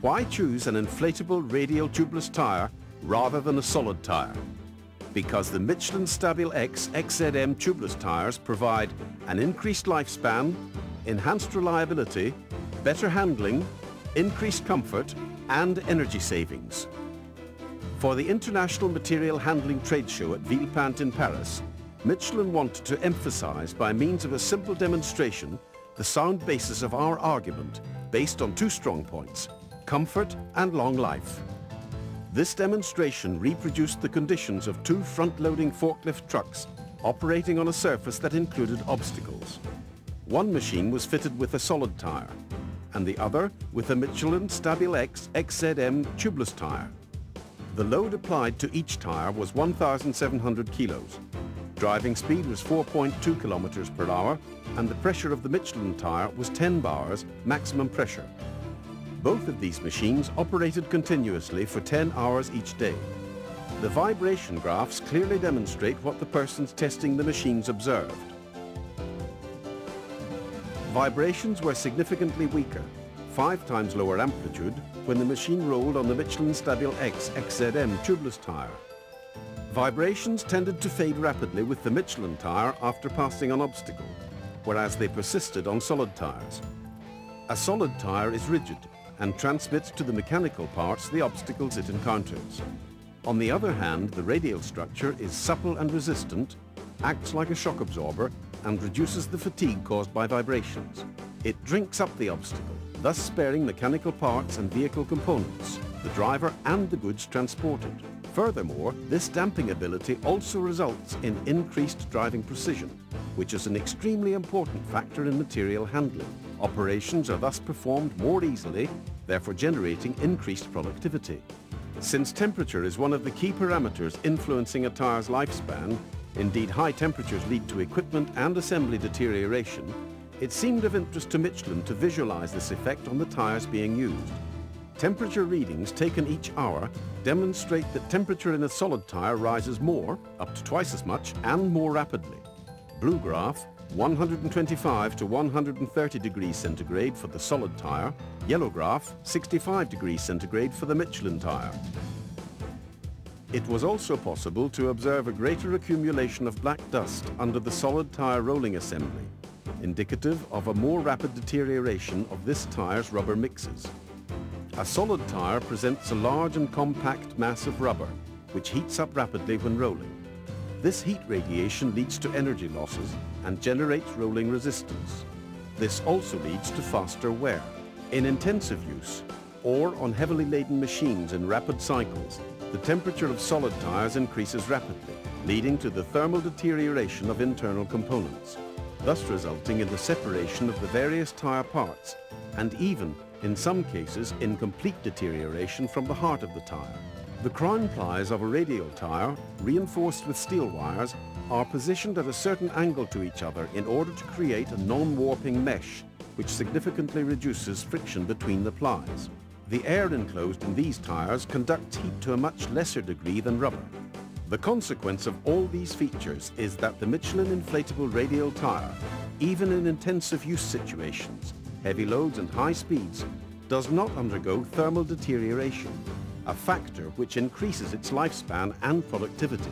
Why choose an inflatable radial tubeless tyre rather than a solid tyre? Because the Michelin X XZM tubeless tyres provide an increased lifespan, enhanced reliability, better handling, increased comfort and energy savings. For the International Material Handling Trade Show at Villepinte in Paris, Michelin wanted to emphasize by means of a simple demonstration the sound basis of our argument based on two strong points, comfort and long life. This demonstration reproduced the conditions of two front-loading forklift trucks operating on a surface that included obstacles. One machine was fitted with a solid tyre and the other with a Michelin X XZM tubeless tyre. The load applied to each tyre was 1,700 kilos. Driving speed was 4.2 kilometers per hour and the pressure of the Michelin tyre was 10 bars maximum pressure. Both of these machines operated continuously for 10 hours each day. The vibration graphs clearly demonstrate what the persons testing the machines observed. Vibrations were significantly weaker, 5 times lower amplitude, when the machine rolled on the Michelin X XZM tubeless tyre. Vibrations tended to fade rapidly with the Michelin tyre after passing an obstacle, whereas they persisted on solid tyres. A solid tyre is rigid and transmits to the mechanical parts the obstacles it encounters. On the other hand, the radial structure is supple and resistant, acts like a shock absorber, and reduces the fatigue caused by vibrations. It drinks up the obstacle, thus sparing mechanical parts and vehicle components, the driver and the goods transported. Furthermore, this damping ability also results in increased driving precision, which is an extremely important factor in material handling. Operations are thus performed more easily, therefore generating increased productivity. Since temperature is one of the key parameters influencing a tyre's lifespan, indeed high temperatures lead to equipment and assembly deterioration, it seemed of interest to Michelin to visualize this effect on the tyres being used. Temperature readings taken each hour demonstrate that temperature in a solid tyre rises more, up to twice as much, and more rapidly. Blue graph, 125 to 130 degrees centigrade for the solid tyre, yellow graph, 65 degrees centigrade for the Michelin tyre. It was also possible to observe a greater accumulation of black dust under the solid tyre rolling assembly, indicative of a more rapid deterioration of this tyre's rubber mixes. A solid tyre presents a large and compact mass of rubber, which heats up rapidly when rolling. This heat radiation leads to energy losses and generates rolling resistance. This also leads to faster wear. In intensive use, or on heavily laden machines in rapid cycles, the temperature of solid tyres increases rapidly, leading to the thermal deterioration of internal components, thus resulting in the separation of the various tyre parts, and even, in some cases, in complete deterioration from the heart of the tyre. The crown plies of a radial tyre, reinforced with steel wires, are positioned at a certain angle to each other in order to create a non-warping mesh, which significantly reduces friction between the plies. The air enclosed in these tyres conducts heat to a much lesser degree than rubber. The consequence of all these features is that the Michelin inflatable radial tyre, even in intensive use situations, heavy loads and high speeds, does not undergo thermal deterioration, a factor which increases its lifespan and productivity.